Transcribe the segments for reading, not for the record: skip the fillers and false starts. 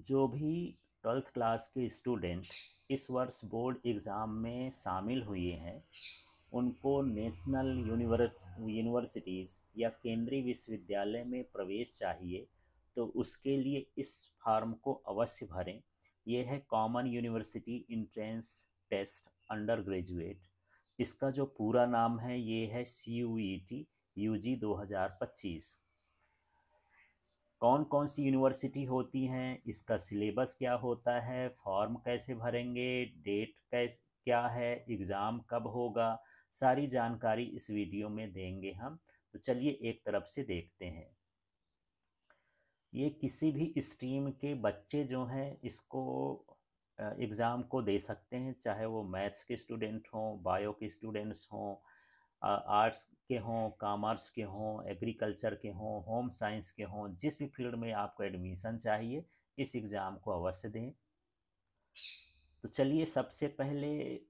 जो भी 12th class के स्टूडेंट इस वर्ष बोर्ड एग्ज़ाम में शामिल हुए हैं, उनको नेशनल यूनिवर्सिटीज़ या केंद्रीय विश्वविद्यालय में प्रवेश चाहिए, तो उसके लिए इस फॉर्म को अवश्य भरें। ये है common university entrance test undergraduate. इसका जो पूरा नाम है ये है CUET UG 2025। कौन कौन सी यूनिवर्सिटी होती हैं, इसका सिलेबस क्या होता है, फॉर्म कैसे भरेंगे, डेट क्या है, एग्ज़ाम कब होगा, सारी जानकारी इस वीडियो में देंगे हम। तो चलिए एक तरफ से देखते हैं। ये किसी भी स्ट्रीम के बच्चे जो हैं इसको एग्ज़ाम को दे सकते हैं, चाहे वो मैथ्स के स्टूडेंट हों, बायो के स्टूडेंट्स हों, आर्ट्स के हों, कॉमर्स के हों, एग्रीकल्चर के हों, होम साइंस के हों, जिस भी फील्ड में आपको एडमिशन चाहिए इस एग्ज़ाम को अवश्य दें। तो चलिए सबसे पहले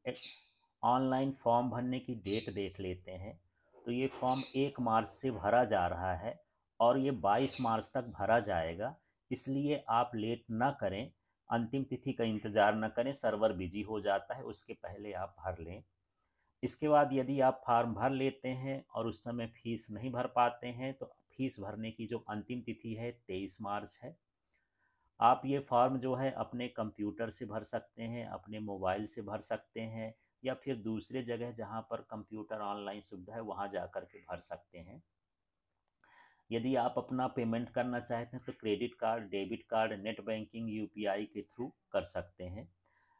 ऑनलाइन फॉर्म भरने की डेट देख लेते हैं। तो ये फॉर्म 1 मार्च से भरा जा रहा है और ये 22 मार्च तक भरा जाएगा, इसलिए आप लेट ना करें, अंतिम तिथि का इंतज़ार न करें, सर्वर बिजी हो जाता है, उसके पहले आप भर लें। इसके बाद यदि आप फार्म भर लेते हैं और उस समय फीस नहीं भर पाते हैं तो फीस भरने की जो अंतिम तिथि है 23 मार्च है। आप ये फॉर्म जो है अपने कंप्यूटर से भर सकते हैं, अपने मोबाइल से भर सकते हैं, या फिर दूसरे जगह जहाँ पर कंप्यूटर ऑनलाइन सुविधा है वहाँ जा कर के भर सकते हैं। यदि आप अपना पेमेंट करना चाहते हैं तो credit card, debit card, net banking, UPI के थ्रू कर सकते हैं।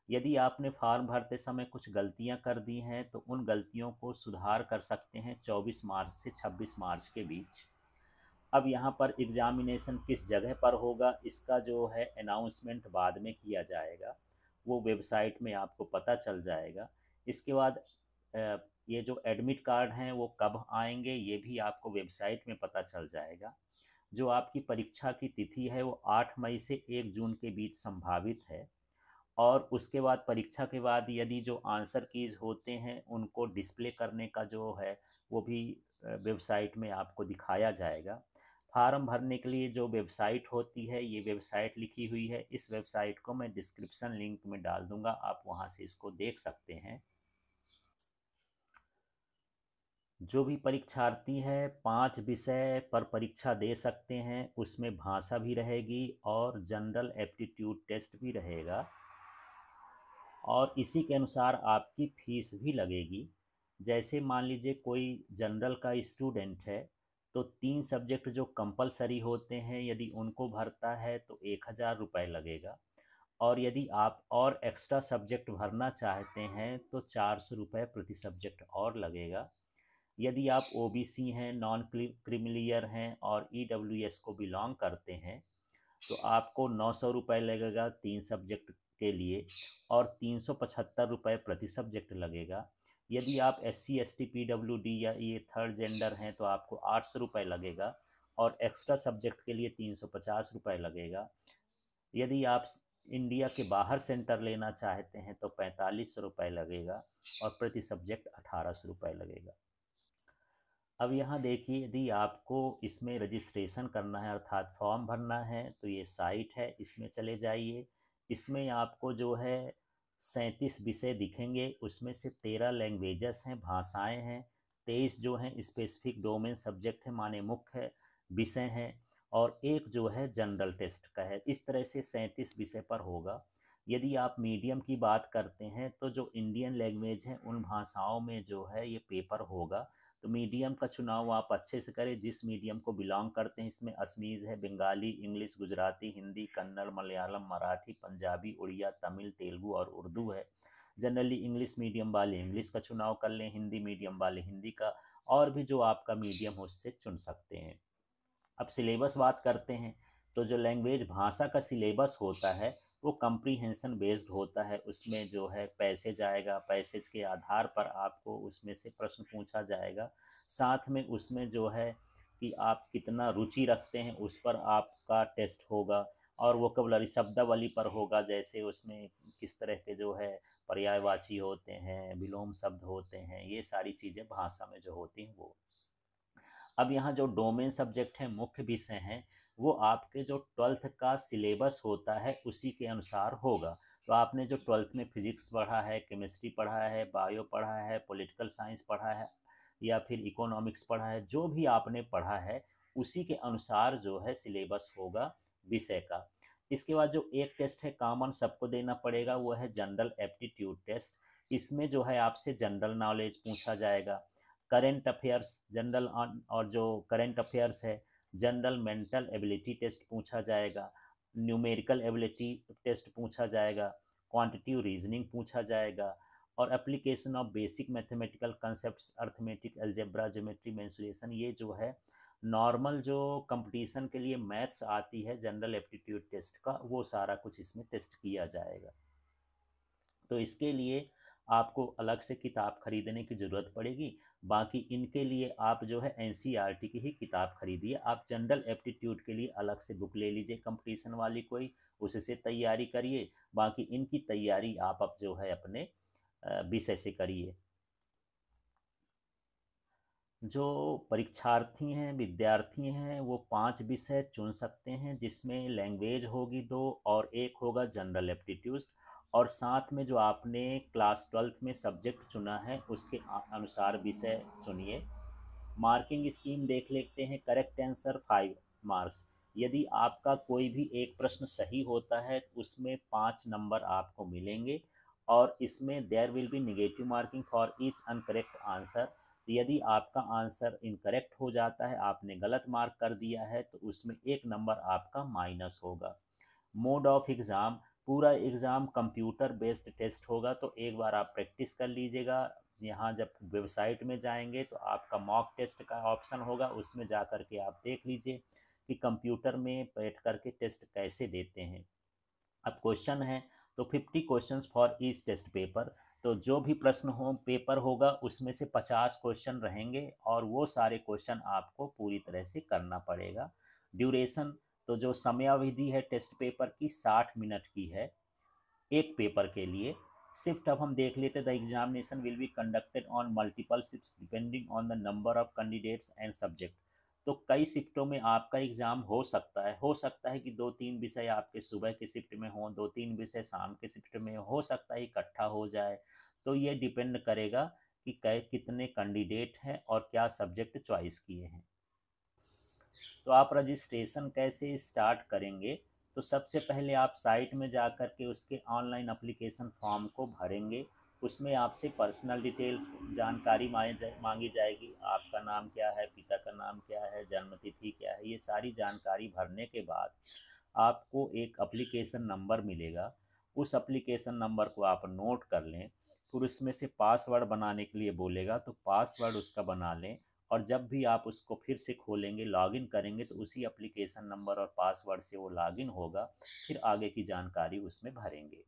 यदि आपने फॉर्म भरते समय कुछ गलतियां कर दी हैं तो उन गलतियों को सुधार कर सकते हैं 24 मार्च से 26 मार्च के बीच। अब यहाँ पर एग्जामिनेशन किस जगह पर होगा इसका जो है अनाउंसमेंट बाद में किया जाएगा, वो वेबसाइट में आपको पता चल जाएगा। इसके बाद ये जो एडमिट कार्ड हैं वो कब आएंगे ये भी आपको वेबसाइट में पता चल जाएगा। जो आपकी परीक्षा की तिथि है वो 8 मई से 1 जून के बीच संभावित है। और उसके बाद परीक्षा के बाद यदि जो आंसर कीज होते हैं उनको डिस्प्ले करने का जो है वो भी वेबसाइट में आपको दिखाया जाएगा। फार्म भरने के लिए जो वेबसाइट होती है ये वेबसाइट लिखी हुई है, इस वेबसाइट को मैं डिस्क्रिप्शन लिंक में डाल दूंगा, आप वहां से इसको देख सकते हैं। जो भी परीक्षार्थी है 5 विषय पर परीक्षा दे सकते हैं, उसमें भाषा भी रहेगी और जनरल एप्टीट्यूड टेस्ट भी रहेगा, और इसी के अनुसार आपकी फीस भी लगेगी। जैसे मान लीजिए कोई जनरल का स्टूडेंट है तो 3 सब्जेक्ट जो कंपलसरी होते हैं यदि उनको भरता है तो 1,000 रुपये लगेगा, और यदि आप और एक्स्ट्रा सब्जेक्ट भरना चाहते हैं तो 400 रुपये प्रति सब्जेक्ट और लगेगा। यदि आप OBC हैं, नॉन क्रीमिलियर हैं और EWS को बिलोंग करते हैं तो आपको 900 रुपये लगेगा 3 सब्जेक्ट के लिए, और 375 रुपये प्रति सब्जेक्ट लगेगा। यदि आप SC ST PWD या ये थर्ड जेंडर हैं तो आपको 800 रुपये लगेगा, और एक्स्ट्रा सब्जेक्ट के लिए 350 रुपये लगेगा। यदि आप इंडिया के बाहर सेंटर लेना चाहते हैं तो 4500 रुपये लगेगा, और प्रति सब्जेक्ट 1800 रुपये लगेगा। अब यहाँ देखिए, यदि आपको इसमें रजिस्ट्रेशन करना है अर्थात फॉर्म भरना है तो ये साइट है, इसमें चले जाइए। इसमें आपको जो है 37 विषय दिखेंगे, उसमें से 13 लैंग्वेजेस हैं, भाषाएं हैं, 23 जो हैं स्पेसिफिक डोमेन सब्जेक्ट है माने मुख्य विषय हैं, और एक जो है जनरल टेस्ट का है। इस तरह से 37 विषय पर होगा। यदि आप मीडियम की बात करते हैं तो जो इंडियन लैंग्वेज है उन भाषाओं में जो है ये पेपर होगा। तो मीडियम का चुनाव आप अच्छे से करें, जिस मीडियम को बिलोंग करते हैं। इसमें असमीज़ है, बंगाली, इंग्लिश, गुजराती, हिंदी, कन्नड़, मलयालम, मराठी, पंजाबी, उड़िया, तमिल, तेलुगु और उर्दू है। जनरली इंग्लिश मीडियम वाले इंग्लिश का चुनाव कर लें, हिंदी मीडियम वाले हिंदी का, और भी जो आपका मीडियम हो उससे चुन सकते हैं। अब सिलेबस बात करते हैं, तो जो लैंग्वेज भाषा का सिलेबस होता है वो कंप्रीहेंशन बेस्ड होता है। उसमें जो है पैसेज आएगा, पैसेज के आधार पर आपको उसमें से प्रश्न पूछा जाएगा। साथ में उसमें जो है कि आप कितना रुचि रखते हैं उस पर आपका टेस्ट होगा, और वोकैबुलरी शब्दावली पर होगा, जैसे उसमें किस तरह के जो है पर्यायवाची होते हैं, विलोम शब्द होते हैं, ये सारी चीज़ें भाषा में जो होती हैं वो। अब यहाँ जो डोमेन सब्जेक्ट है, मुख्य विषय हैं, वो आपके जो 12th का सिलेबस होता है उसी के अनुसार होगा। तो आपने जो 12th में फिजिक्स पढ़ा है, केमिस्ट्री पढ़ा है, बायो पढ़ा है, पॉलिटिकल साइंस पढ़ा है या फिर इकोनॉमिक्स पढ़ा है, जो भी आपने पढ़ा है उसी के अनुसार जो है सिलेबस होगा विषय का। इसके बाद जो एक टेस्ट है कॉमन सबको देना पड़ेगा, वो है जनरल एप्टीट्यूड टेस्ट। इसमें जो है आपसे जनरल नॉलेज पूछा जाएगा, करेंट अफेयर्स जनरल और जो करेंट अफेयर्स है, जनरल मेंटल एबिलिटी टेस्ट पूछा जाएगा, न्यूमेरिकल एबिलिटी टेस्ट पूछा जाएगा, क्वांटिटिव रीजनिंग पूछा जाएगा, और application of basic mathematical concepts, arithmetic, algebra, geometry, mensuration, ये जो है नॉर्मल जो कंपटीशन के लिए मैथ्स आती है जनरल एप्टीट्यूड टेस्ट का, वो सारा कुछ इसमें टेस्ट किया जाएगा। तो इसके लिए आपको अलग से किताब खरीदने की ज़रूरत पड़ेगी। बाकी इनके लिए आप जो है एनसीईआरटी की ही किताब खरीदिए। आप जनरल एप्टीट्यूड के लिए अलग से बुक ले लीजिए कंपटीशन वाली कोई, उससे तैयारी करिए। बाकी इनकी तैयारी आप अब जो है अपने विषय से करिए। जो परीक्षार्थी हैं, विद्यार्थी हैं, वो 5 विषय चुन सकते हैं, जिसमें लैंग्वेज होगी 2 और एक होगा जनरल एप्टीट्यूड। और साथ में जो आपने क्लास 12th में सब्जेक्ट चुना है उसके अनुसार विषय चुनिए। मार्किंग स्कीम देख लेते हैं। Correct answer 5 marks. यदि आपका कोई भी एक प्रश्न सही होता है तो उसमें 5 नंबर आपको मिलेंगे, और इसमें there will be negative marking for each incorrect answer. यदि आपका आंसर इनकरेक्ट हो जाता है, आपने गलत मार्क कर दिया है, तो उसमें 1 नंबर आपका माइनस होगा। मोड ऑफ एग्ज़ाम, पूरा एग्ज़ाम कंप्यूटर बेस्ड टेस्ट होगा, तो एक बार आप प्रैक्टिस कर लीजिएगा। यहाँ जब वेबसाइट में जाएंगे तो आपका मॉक टेस्ट का ऑप्शन होगा, उसमें जा कर के आप देख लीजिए कि कंप्यूटर में बैठ कर के टेस्ट कैसे देते हैं। अब क्वेश्चन है तो 50 questions for each test paper. तो जो भी प्रश्न हो पेपर होगा उसमें से 50 क्वेश्चन रहेंगे, और वो सारे क्वेश्चन आपको पूरी तरह से करना पड़ेगा। ड्यूरेशन, तो जो समयावधि है टेस्ट पेपर की 60 मिनट की है एक पेपर के लिए। शिफ्ट अब हम देख लेते, the examination will be conducted on multiple shifts depending on the number of candidates and subject. तो कई शिफ्टों में आपका एग्ज़ाम हो सकता है कि 2-3 विषय आपके सुबह के शिफ्ट में हों, 2-3 विषय शाम के शिफ्ट में हो सकता है इकट्ठा हो जाए। तो ये डिपेंड करेगा कि कितने कैंडिडेट हैं और क्या सब्जेक्ट चॉइस किए हैं। तो आप रजिस्ट्रेशन कैसे स्टार्ट करेंगे, तो सबसे पहले आप साइट में जा कर के उसके ऑनलाइन एप्लीकेशन फॉर्म को भरेंगे। उसमें आपसे पर्सनल डिटेल्स जानकारी मांगी जाएगी। आपका नाम क्या है, पिता का नाम क्या है, जन्म तिथि क्या है, ये सारी जानकारी भरने के बाद आपको एक एप्लीकेशन नंबर मिलेगा। उस एप्लीकेशन नंबर को आप नोट कर लें। फिर उसमें से पासवर्ड बनाने के लिए बोलेगा, तो पासवर्ड उसका बना लें। और जब भी आप उसको फिर से खोलेंगे, लॉगिन करेंगे, तो उसी एप्लीकेशन नंबर और पासवर्ड से वो लॉगिन होगा। फिर आगे की जानकारी उसमें भरेंगे।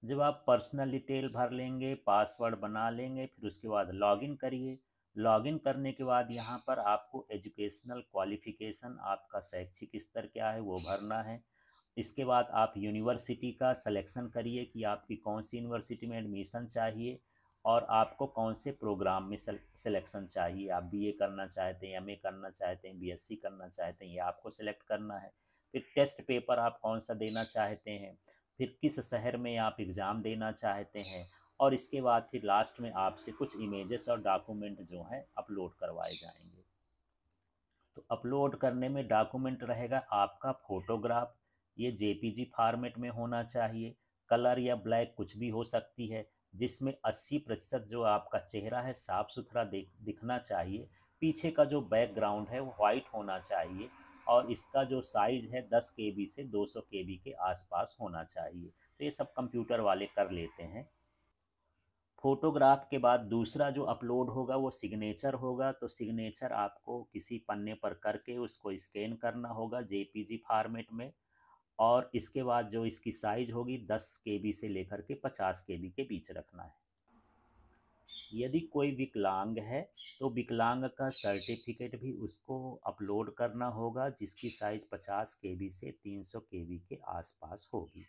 जब आप पर्सनल डिटेल भर लेंगे, पासवर्ड बना लेंगे, फिर उसके बाद लॉगिन करिए। लॉगिन करने के बाद यहाँ पर आपको एजुकेशनल क्वालिफ़िकेशन, आपका शैक्षिक स्तर क्या है, वो भरना है। इसके बाद आप यूनिवर्सिटी का सिलेक्शन करिए कि आपकी कौन सी यूनिवर्सिटी में एडमिशन चाहिए, और आपको कौन से प्रोग्राम में सिलेक्शन चाहिए। आप बीए करना चाहते हैं, एमए करना चाहते हैं, बीएससी करना चाहते हैं, ये आपको सिलेक्ट करना है। फिर टेस्ट पेपर आप कौन सा देना चाहते हैं, फिर किस शहर में आप एग्ज़ाम देना चाहते हैं, और इसके बाद फिर लास्ट में आपसे कुछ इमेजेस और डॉक्यूमेंट जो हैं अपलोड करवाए जाएंगे। तो अपलोड करने में डॉक्यूमेंट रहेगा आपका फ़ोटोग्राफ, ये जेपीजी फॉर्मेट में होना चाहिए। कलर या ब्लैक कुछ भी हो सकती है, जिसमें 80% जो आपका चेहरा है साफ़ सुथरा दिखना चाहिए। पीछे का जो बैकग्राउंड है वो वाइट होना चाहिए, और इसका जो साइज़ है 10 केबी से 200 केबी के आसपास होना चाहिए। तो ये सब कंप्यूटर वाले कर लेते हैं। फोटोग्राफ के बाद दूसरा जो अपलोड होगा वो सिग्नेचर होगा। तो सिग्नेचर आपको किसी पन्ने पर करके उसको स्कैन करना होगा जेपीजी फॉर्मेट में। और इसके बाद जो इसकी साइज़ होगी 10 केबी से लेकर के 50 केबी के बीच रखना है। यदि कोई विकलांग है तो विकलांग का सर्टिफिकेट भी उसको अपलोड करना होगा, जिसकी साइज़ 50 केबी से 300 केबी के आसपास होगी।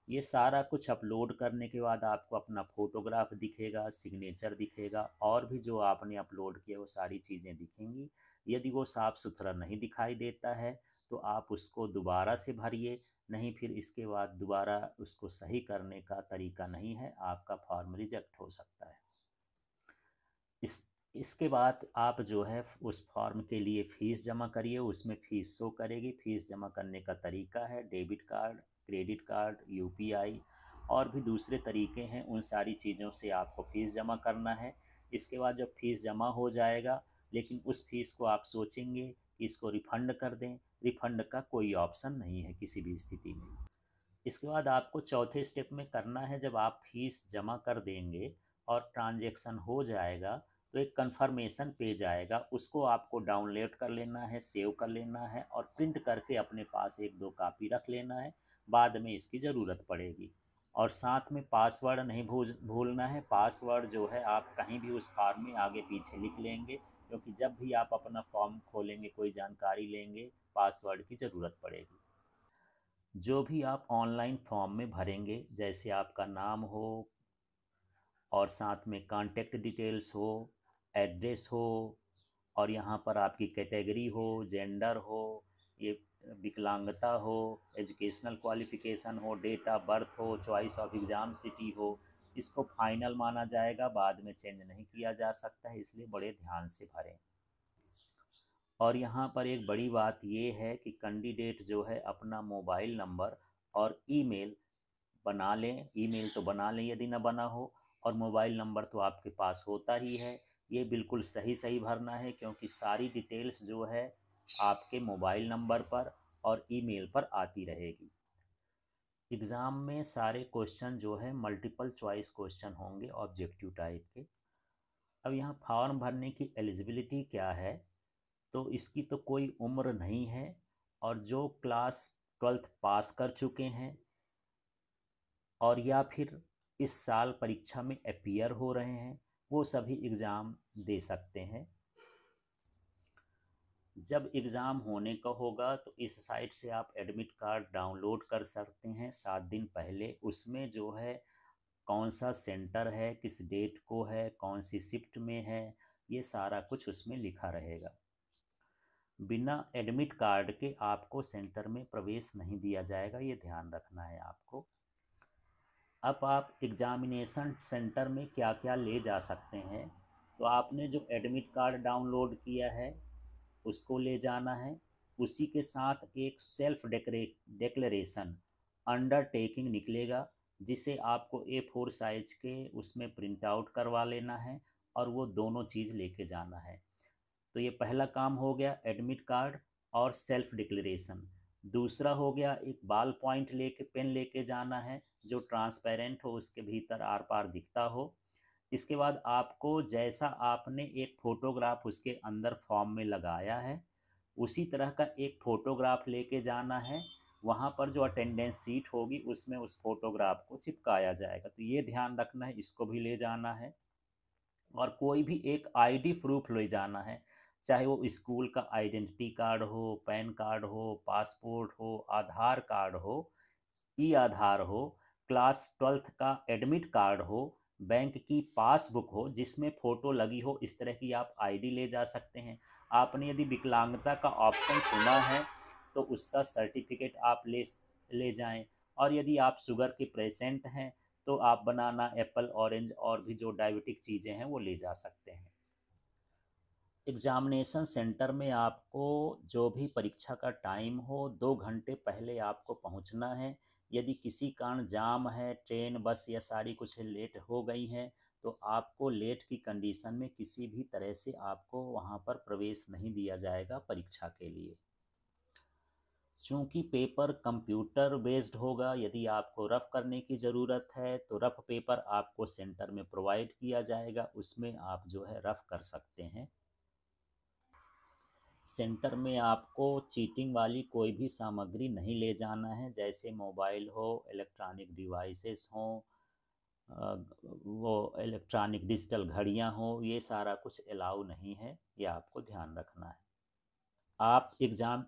ये सारा कुछ अपलोड करने के बाद आपको अपना फ़ोटोग्राफ दिखेगा, सिग्नेचर दिखेगा और भी जो आपने अपलोड किया वो सारी चीज़ें दिखेंगी। यदि वो साफ़ सुथरा नहीं दिखाई देता है तो आप उसको दोबारा से भरिए, नहीं फिर इसके बाद दोबारा उसको सही करने का तरीका नहीं है, आपका फॉर्म रिजेक्ट हो सकता है। इस इसके बाद आप जो है उस फॉर्म के लिए फ़ीस जमा करिए, उसमें फ़ीस शो करेगी। फ़ीस जमा करने का तरीका है debit card, credit card, UPI और भी दूसरे तरीके हैं, उन सारी चीज़ों से आपको फ़ीस जमा करना है। इसके बाद जब फ़ीस जमा हो जाएगा, लेकिन उस फ़ीस को आप सोचेंगे कि इसको रिफ़ंड कर दें, रिफ़ंड का कोई ऑप्शन नहीं है किसी भी स्थिति में। इसके बाद आपको चौथे स्टेप में करना है, जब आप फीस जमा कर देंगे और ट्रांजैक्शन हो जाएगा तो एक कंफर्मेशन पेज आएगा, उसको आपको डाउनलोड कर लेना है, सेव कर लेना है और प्रिंट करके अपने पास एक दो कापी रख लेना है, बाद में इसकी ज़रूरत पड़ेगी। और साथ में पासवर्ड नहीं भूलना है। पासवर्ड जो है आप कहीं भी उस फॉर्म में आगे पीछे लिख लेंगे, क्योंकि जब भी आप अपना फॉर्म खोलेंगे, कोई जानकारी लेंगे, पासवर्ड की ज़रूरत पड़ेगी। जो भी आप ऑनलाइन फॉर्म में भरेंगे, जैसे आपका नाम हो और साथ में कांटेक्ट डिटेल्स हो, एड्रेस हो और यहाँ पर आपकी कैटेगरी हो, जेंडर हो, ये विकलांगता हो, एजुकेशनल क्वालिफ़िकेशन हो, डेट ऑफ बर्थ हो, चॉइस ऑफ एग्ज़ाम सिटी हो, इसको फाइनल माना जाएगा, बाद में चेंज नहीं किया जा सकता है, इसलिए बड़े ध्यान से भरें। और यहाँ पर एक बड़ी बात ये है कि कैंडिडेट जो है अपना मोबाइल नंबर और ईमेल बना लें। ईमेल तो बना लें यदि ना बना हो, और मोबाइल नंबर तो आपके पास होता ही है। ये बिल्कुल सही सही भरना है, क्योंकि सारी डिटेल्स जो है आपके मोबाइल नंबर पर और ईमेल पर आती रहेगी। एग्ज़ाम में सारे क्वेश्चन जो है मल्टीपल चॉइस क्वेश्चन होंगे ऑब्जेक्टिव टाइप के। अब यहाँ फॉर्म भरने की एलिजिबिलिटी क्या है, तो इसकी तो कोई उम्र नहीं है, और जो क्लास 12th पास कर चुके हैं और या फिर इस साल परीक्षा में अपीयर हो रहे हैं, वो सभी एग्ज़ाम दे सकते हैं। जब एग्ज़ाम होने का होगा तो इस साइट से आप एडमिट कार्ड डाउनलोड कर सकते हैं 7 दिन पहले। उसमें जो है कौन सा सेंटर है, किस डेट को है, कौन सी शिफ्ट में है, ये सारा कुछ उसमें लिखा रहेगा। बिना एडमिट कार्ड के आपको सेंटर में प्रवेश नहीं दिया जाएगा, ये ध्यान रखना है आपको। अब आप एग्ज़ामिनेशन सेंटर में क्या क्या ले जा सकते हैं, तो आपने जो एडमिट कार्ड डाउनलोड किया है उसको ले जाना है। उसी के साथ एक सेल्फ डिक्लेरेशन अंडरटेकिंग निकलेगा, जिसे आपको A4 साइज के उसमें प्रिंट आउट करवा लेना है और वो दोनों चीज़ लेके जाना है। तो ये पहला काम हो गया, एडमिट कार्ड और सेल्फ डिक्लेरेशन। दूसरा हो गया, एक बाल पॉइंट लेके पेन लेके जाना है, जो ट्रांसपेरेंट हो, उसके भीतर आर पार दिखता हो। इसके बाद आपको जैसा आपने एक फ़ोटोग्राफ उसके अंदर फॉर्म में लगाया है, उसी तरह का एक फ़ोटोग्राफ लेके जाना है। वहाँ पर जो अटेंडेंस सीट होगी उसमें उस फ़ोटोग्राफ को चिपकाया जाएगा, तो ये ध्यान रखना है, इसको भी ले जाना है। और कोई भी एक आईडी प्रूफ ले जाना है, चाहे वो स्कूल का आइडेंटिटी कार्ड हो, पैन कार्ड हो, पासपोर्ट हो, आधार कार्ड हो, ई आधार हो, क्लास 12th का एडमिट कार्ड हो, बैंक की पासबुक हो जिसमें फ़ोटो लगी हो, इस तरह की आप आईडी ले जा सकते हैं। आपने यदि विकलांगता का ऑप्शन चुना है तो उसका सर्टिफिकेट आप ले जाएं। और यदि आप शुगर के पेशेंट हैं तो आप बनाना, एप्पल, ऑरेंज और भी जो डायबिटिक चीज़ें हैं वो ले जा सकते हैं। एग्ज़ामिनेशन सेंटर में आपको जो भी परीक्षा का टाइम हो 2 घंटे पहले आपको पहुंचना है। यदि किसी कारण जाम है, ट्रेन, बस या सारी कुछ लेट हो गई हैं, तो आपको लेट की कंडीशन में किसी भी तरह से आपको वहां पर प्रवेश नहीं दिया जाएगा परीक्षा के लिए। चूँकि पेपर कंप्यूटर बेस्ड होगा, यदि आपको रफ़ करने की ज़रूरत है तो रफ़ पेपर आपको सेंटर में प्रोवाइड किया जाएगा, उसमें आप जो है रफ़ कर सकते हैं। सेंटर में आपको चीटिंग वाली कोई भी सामग्री नहीं ले जाना है, जैसे मोबाइल हो, इलेक्ट्रॉनिक डिवाइसेस हों, वो इलेक्ट्रॉनिक डिजिटल घड़ियां हों, ये सारा कुछ अलाउ नहीं है, ये आपको ध्यान रखना है। आप एग्ज़ाम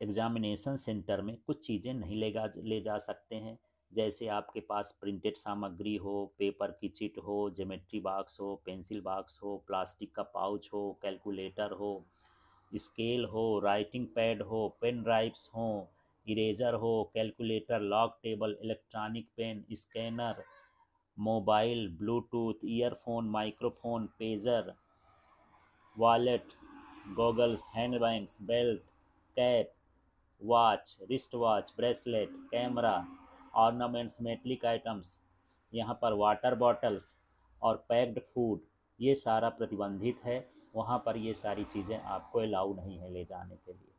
एग्जामिनेशन सेंटर में कुछ चीज़ें नहीं ले जा सकते हैं, जैसे आपके पास प्रिंटेड सामग्री हो, पेपर की चिट हो, ज्योमेट्री बॉक्स हो, पेंसिल बॉक्स हो, प्लास्टिक का पाउच हो, कैलकुलेटर हो, स्केल हो, राइटिंग पैड हो, पेन ड्राइव्स हो, इरेजर हो, calculator, log table, electronic pen, scanner, mobile, Bluetooth, earphone, microphone, pager, wallet, goggles, hand bags, belt, cap, watch, wrist watch, bracelet, camera, ornaments, metallic items, यहाँ पर water bottles और packed food, ये सारा प्रतिबंधित है। वहाँ पर ये सारी चीज़ें आपको अलाउ नहीं है ले जाने के लिए।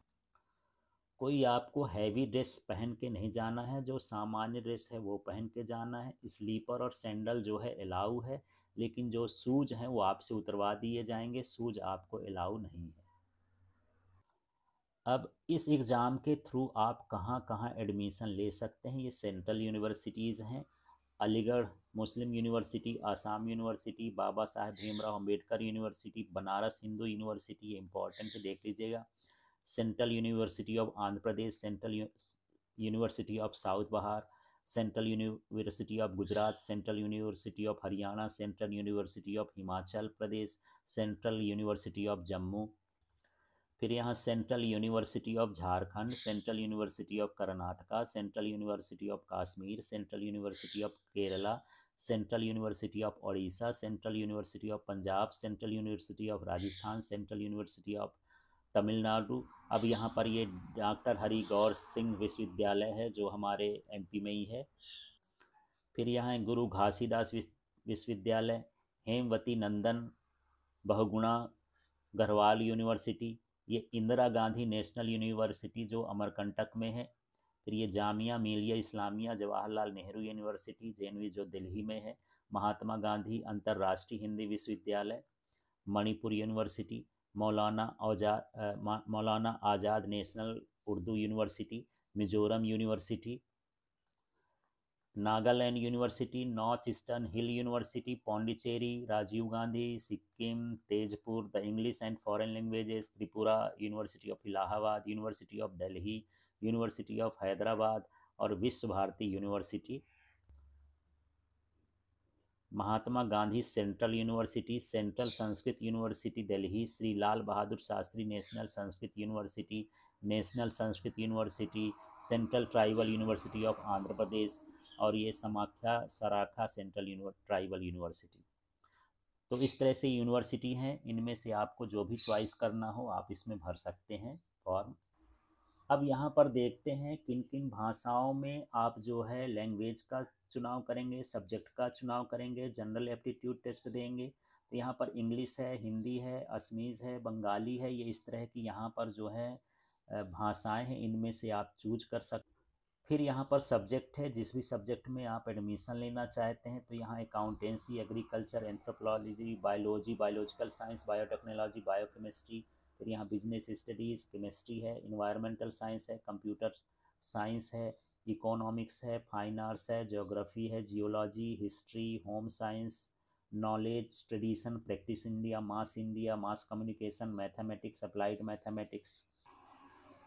कोई आपको हैवी ड्रेस पहन के नहीं जाना है, जो सामान्य ड्रेस है वो पहन के जाना है। स्लीपर और सैंडल जो है अलाउ है, लेकिन जो शूज हैं वो आपसे उतरवा दिए जाएंगे, शूज आपको अलाउ नहीं है। अब इस एग्ज़ाम के थ्रू आप कहाँ कहाँ एडमिशन ले सकते हैं, ये सेंट्रल यूनिवर्सिटीज़ हैं। अलीगढ़ मुस्लिम university, Assam university, Baba Saheb Bhimrao Ambedkar university, Banaras Hindu university, ये इंपॉर्टेंट है, देख लीजिएगा। Central university of Andhra Pradesh, central university of south Bihar, central university of Gujarat, central university of Haryana, central university of Himachal Pradesh, central university of Jammu, फिर यहाँ central university of Jharkhand, central university of Karnataka, central university of Kashmir, central university of Kerala, central university of Odisha, central university of Punjab, central university of Rajasthan, central university of Tamil Nadu. अब यहाँ पर ये doctor Hari गौर सिंह विश्वविद्यालय है जो हमारे एमपी में ही है। फिर यहाँ है गुरु घासीदास विश्वविद्यालय, हेमवती नंदन बहुगुणा गढ़वाल यूनिवर्सिटी, ये इंदिरा गांधी नेशनल यूनिवर्सिटी जो अमरकंटक में है। फिर ये जामिया मिलिया इस्लामिया जवाहरलाल नेहरू यूनिवर्सिटी जेएनयू जो दिल्ली में है। महात्मा गांधी अंतर्राष्ट्रीय हिंदी विश्वविद्यालय, Manipur university, Maulana Azad national Urdu university, Mizoram university, Nagaland university, north eastern hill university, Pondicherry, Rajiv Gandhi, Sikkim, Tezpur the English and foreign languages, Tripura, university of Allahabad, university of Delhi, university of Hyderabad और Vishwa Bharati university. Mahatma Gandhi central university, central Sanskrit university Delhi, Shri Lal Bahadur Shastri national Sanskrit university, national Sanskrit university, central tribal university of Andhra Pradesh और ये समाख्या सराखा central tribal university. तो इस तरह से university हैं, इनमें से आपको जो भी चॉइस करना हो आप इसमें भर सकते हैं फॉर्म। अब यहाँ पर देखते हैं किन किन भाषाओं में आप जो है लैंग्वेज का चुनाव करेंगे, सब्जेक्ट का चुनाव करेंगे, जनरल एप्टीट्यूड टेस्ट देंगे। तो यहाँ पर इंग्लिश है, हिंदी है, असमीज़ है, बंगाली है, ये इस तरह की यहाँ पर जो है भाषाएं हैं, इनमें से आप चूज कर सकते। फिर यहाँ पर सब्जेक्ट है, जिस भी सब्जेक्ट में आप एडमिशन लेना चाहते हैं। तो यहाँ accountancy, agriculture, anthropology, biology, biological science, biotechnology, biochemistry, फिर यहाँ बिजनेस स्टडीज़, केमिस्ट्री है, इन्वायरमेंटल साइंस है, कंप्यूटर साइंस है, इकोनॉमिक्स है, फाइन आर्ट्स है, ज्योग्राफी है, geology, history, home science, knowledge, tradition, practice India, mass communication, mathematics, applied mathematics.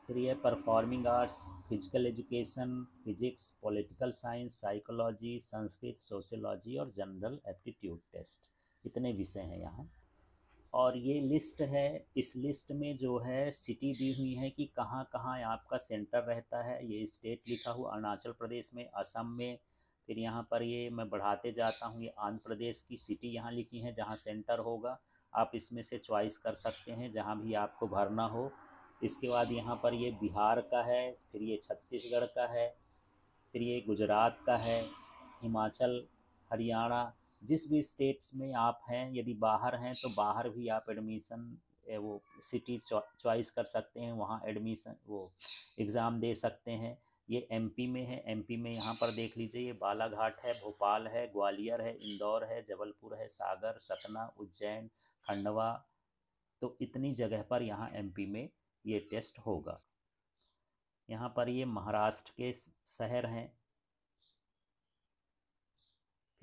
फिर ये performing arts, physical education, physics, political science, psychology, Sanskrit, sociology और general aptitude test, इतने विषय हैं यहाँ। और ये लिस्ट है, इस लिस्ट में जो है सिटी दी हुई है कि कहाँ कहाँ आपका सेंटर रहता है। ये स्टेट लिखा हुआ अरुणाचल प्रदेश में, असम में। फिर यहाँ पर ये मैं बढ़ाते जाता हूँ, ये आंध्र प्रदेश की सिटी यहाँ लिखी है जहाँ सेंटर होगा। आप इसमें से चॉइस कर सकते हैं जहाँ भी आपको भरना हो। इसके बाद यहाँ पर ये बिहार का है, फिर ये छत्तीसगढ़ का है, फिर ये गुजरात का है, हिमाचल, हरियाणा, जिस भी स्टेट्स में आप हैं। यदि बाहर हैं तो बाहर भी आप एडमिशन वो सिटी चॉइस कर सकते हैं, वहाँ एडमिशन वो एग्ज़ाम दे सकते हैं। ये एमपी में है, एमपी में यहाँ पर देख लीजिए, ये बालाघाट है, भोपाल है, ग्वालियर है, इंदौर है, जबलपुर है, सागर, सतना, उज्जैन, खंडवा। तो इतनी जगह पर यहाँ एमपी में ये टेस्ट होगा। यहाँ पर ये महाराष्ट्र के शहर हैं,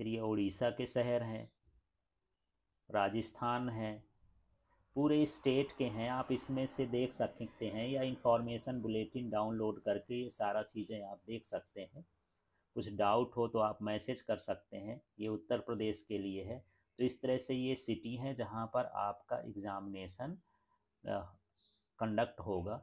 फिर ये उड़ीसा के शहर हैं, राजस्थान है, पूरे स्टेट के हैं, आप इसमें से देख सकते हैं, या इंफॉर्मेशन बुलेटिन डाउनलोड करके ये सारा चीज़ें आप देख सकते हैं। कुछ डाउट हो तो आप मैसेज कर सकते हैं। ये उत्तर प्रदेश के लिए है। तो इस तरह से ये सिटी है जहाँ पर आपका एग्ज़ामिनेशन कंडक्ट होगा।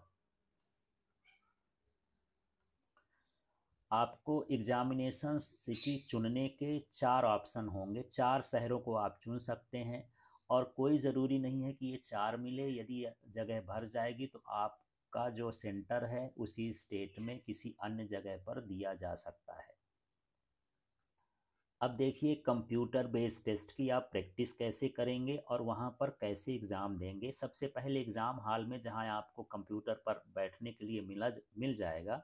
आपको एग्ज़ामिनेशन सिटी चुनने के 4 ऑप्शन होंगे, 4 शहरों को आप चुन सकते हैं, और कोई ज़रूरी नहीं है कि ये 4 मिले। यदि जगह भर जाएगी तो आपका जो सेंटर है उसी स्टेट में किसी अन्य जगह पर दिया जा सकता है। अब देखिए कंप्यूटर बेस्ड टेस्ट की आप प्रैक्टिस कैसे करेंगे और वहाँ पर कैसे एग्ज़ाम देंगे। सबसे पहले एग्ज़ाम हॉल में जहाँ आपको कंप्यूटर पर बैठने के लिए मिल जाएगा,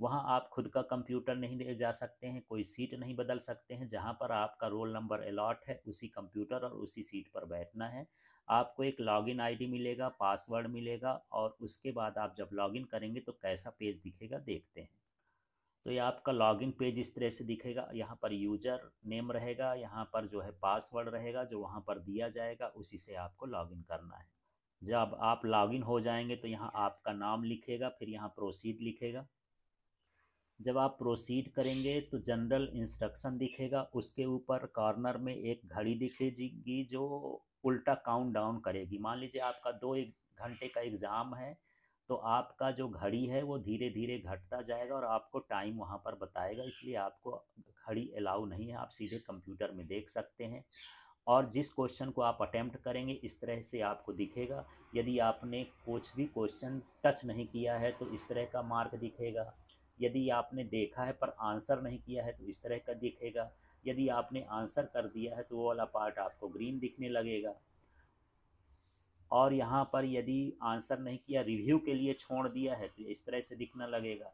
वहाँ आप खुद का कंप्यूटर नहीं ले जा सकते हैं, कोई सीट नहीं बदल सकते हैं। जहाँ पर आपका रोल नंबर अलॉट है उसी कंप्यूटर और उसी सीट पर बैठना है। आपको एक लॉगिन आईडी मिलेगा, पासवर्ड मिलेगा, और उसके बाद आप जब लॉगिन करेंगे तो कैसा पेज दिखेगा देखते हैं। तो ये आपका लॉगिन पेज इस तरह से दिखेगा। यहाँ पर यूज़र नेम रहेगा, यहाँ पर जो है पासवर्ड रहेगा जो वहाँ पर दिया जाएगा, उसी से आपको लॉगिन करना है। जब आप लॉगिन हो जाएंगे तो यहाँ आपका नाम लिखेगा, फिर यहाँ प्रोसीड लिखेगा। जब आप प्रोसीड करेंगे तो जनरल इंस्ट्रक्शन दिखेगा, उसके ऊपर कॉर्नर में एक घड़ी दिखेगी जो उल्टा काउंट डाउन करेगी। मान लीजिए आपका 2 घंटे का एग्ज़ाम है, तो आपका जो घड़ी है वो धीरे धीरे घटता जाएगा और आपको टाइम वहाँ पर बताएगा, इसलिए आपको घड़ी अलाउ नहीं है, आप सीधे कंप्यूटर में देख सकते हैं। और जिस क्वेश्चन को आप अटेम्प्ट करेंगे इस तरह से आपको दिखेगा। यदि आपने कुछ भी क्वेश्चन टच नहीं किया है तो इस तरह का मार्क दिखेगा। यदि आपने देखा है पर आंसर नहीं किया है तो इस तरह का दिखेगा। यदि आपने आंसर कर दिया है तो वो वाला पार्ट आपको ग्रीन दिखने लगेगा। और यहाँ पर यदि आंसर नहीं किया, रिव्यू के लिए छोड़ दिया है तो इस तरह से दिखना लगेगा।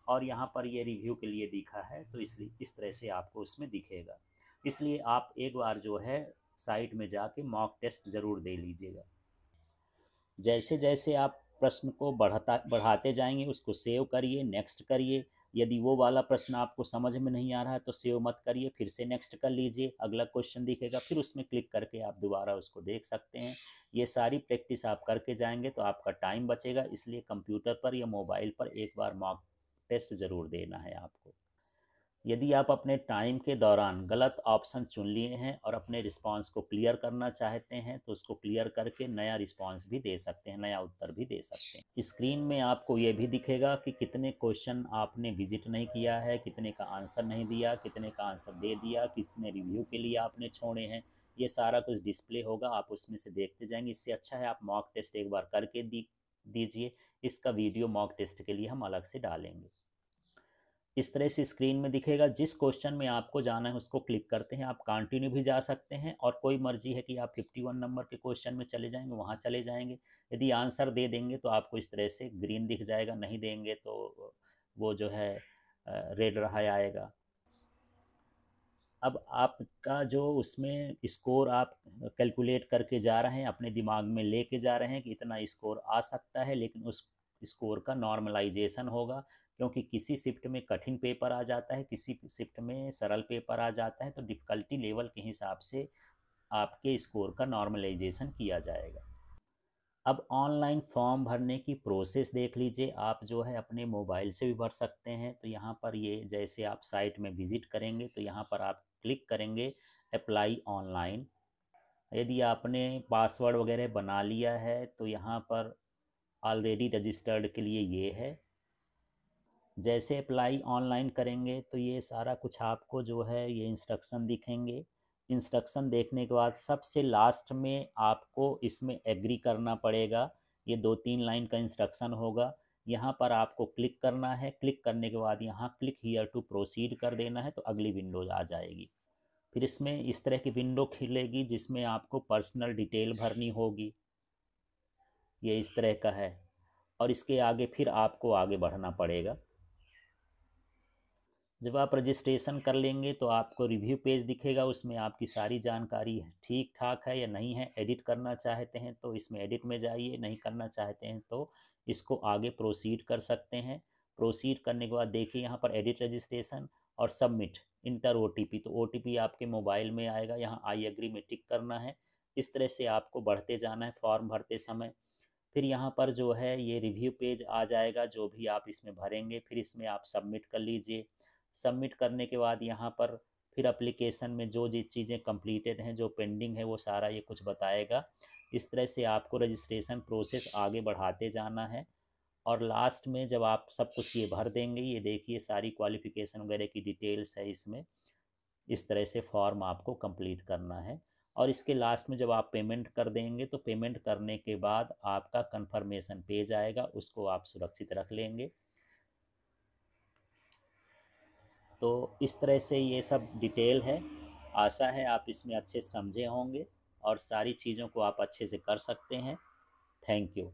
और यहाँ पर ये रिव्यू के लिए दिखा है तो इसलिए इस तरह से आपको उसमें दिखेगा। इसलिए आप एक बार जो है साइट में जाके मॉक टेस्ट ज़रूर दे लीजिएगा। जैसे जैसे आप प्रश्न को बढ़ाते जाएंगे उसको सेव करिए, नेक्स्ट करिए। यदि वो वाला प्रश्न आपको समझ में नहीं आ रहा है तो सेव मत करिए, फिर से नेक्स्ट कर लीजिए, अगला क्वेश्चन दिखेगा, फिर उसमें क्लिक करके आप दोबारा उसको देख सकते हैं। ये सारी प्रैक्टिस आप करके जाएंगे तो आपका टाइम बचेगा। इसलिए कंप्यूटर पर या मोबाइल पर एक बार मॉक टेस्ट ज़रूर देना है आपको। यदि आप अपने टाइम के दौरान गलत ऑप्शन चुन लिए हैं और अपने रिस्पांस को क्लियर करना चाहते हैं तो उसको क्लियर करके नया रिस्पांस भी दे सकते हैं, नया उत्तर भी दे सकते हैं। स्क्रीन में आपको ये भी दिखेगा कि कितने क्वेश्चन आपने विजिट नहीं किया है, कितने का आंसर नहीं दिया, कितने का आंसर दे दिया, कितने रिव्यू के लिए आपने छोड़े हैं। ये सारा कुछ डिस्प्ले होगा, आप उसमें से देखते जाएंगे। इससे अच्छा है आप मॉक टेस्ट एक बार करके दीजिए। इसका वीडियो मॉक टेस्ट के लिए हम अलग से डालेंगे। इस तरह से स्क्रीन में दिखेगा। जिस क्वेश्चन में आपको जाना है उसको क्लिक करते हैं, आप कंटिन्यू भी जा सकते हैं, और कोई मर्जी है कि आप 51 नंबर के क्वेश्चन में चले जाएंगे, वहाँ चले जाएंगे। यदि आंसर दे देंगे तो आपको इस तरह से ग्रीन दिख जाएगा, नहीं देंगे तो वो जो है रेड रहा आएगा। अब आपका जो उसमें स्कोर आप कैलकुलेट करके जा रहे हैं, अपने दिमाग में लेके जा रहे हैं कि इतना स्कोर आ सकता है, लेकिन उस स्कोर का नॉर्मलाइजेशन होगा, क्योंकि किसी शिफ्ट में कठिन पेपर आ जाता है, किसी शिफ्ट में सरल पेपर आ जाता है, तो डिफ़िकल्टी लेवल के हिसाब से आपके स्कोर का नॉर्मलाइजेशन किया जाएगा। अब ऑनलाइन फॉर्म भरने की प्रोसेस देख लीजिए। आप जो है अपने मोबाइल से भी भर सकते हैं। तो यहाँ पर ये जैसे आप साइट में विज़िट करेंगे तो यहाँ पर आप क्लिक करेंगे अप्लाई ऑनलाइन। यदि आपने पासवर्ड वगैरह बना लिया है तो यहाँ पर ऑलरेडी रजिस्टर्ड के लिए ये है। जैसे अप्लाई ऑनलाइन करेंगे तो ये सारा कुछ आपको जो है ये इंस्ट्रक्शन दिखेंगे। इंस्ट्रक्शन देखने के बाद सबसे लास्ट में आपको इसमें एग्री करना पड़ेगा। ये 2-3 लाइन का इंस्ट्रक्शन होगा, यहाँ पर आपको क्लिक करना है। क्लिक करने के बाद यहाँ क्लिक हियर टू प्रोसीड कर देना है तो अगली विंडो आ जाएगी। फिर इसमें इस तरह की विंडो खिलेगी जिसमें आपको पर्सनल डिटेल भरनी होगी, ये इस तरह का है। और इसके आगे फिर आपको आगे बढ़ना पड़ेगा। जब आप रजिस्ट्रेशन कर लेंगे तो आपको रिव्यू पेज दिखेगा, उसमें आपकी सारी जानकारी ठीक ठाक है या नहीं है। एडिट करना चाहते हैं तो इसमें एडिट में जाइए, नहीं करना चाहते हैं तो इसको आगे प्रोसीड कर सकते हैं। प्रोसीड करने के बाद देखिए यहाँ पर एडिट रजिस्ट्रेशन और सबमिट इंटर OTP, तो OTP आपके मोबाइल में आएगा, यहाँ आई एग्री में टिक करना है। इस तरह से आपको बढ़ते जाना है फॉर्म भरते समय। फिर यहाँ पर जो है ये रिव्यू पेज आ जाएगा, जो भी आप इसमें भरेंगे फिर इसमें आप सबमिट कर लीजिए। सबमिट करने के बाद यहाँ पर फिर एप्लीकेशन में जो जो चीज़ें कंप्लीटेड हैं, जो पेंडिंग है, वो सारा ये कुछ बताएगा। इस तरह से आपको रजिस्ट्रेशन प्रोसेस आगे बढ़ाते जाना है। और लास्ट में जब आप सब कुछ ये भर देंगे, ये देखिए सारी क्वालिफ़िकेशन वगैरह की डिटेल्स है इसमें। इस तरह से फॉर्म आपको कंप्लीट करना है। और इसके लास्ट में जब आप पेमेंट कर देंगे तो पेमेंट करने के बाद आपका कंफर्मेशन पेज आएगा, उसको आप सुरक्षित रख लेंगे। तो इस तरह से ये सब डिटेल है। आशा है आप इसमें अच्छे से समझे होंगे और सारी चीज़ों को आप अच्छे से कर सकते हैं। Thank you.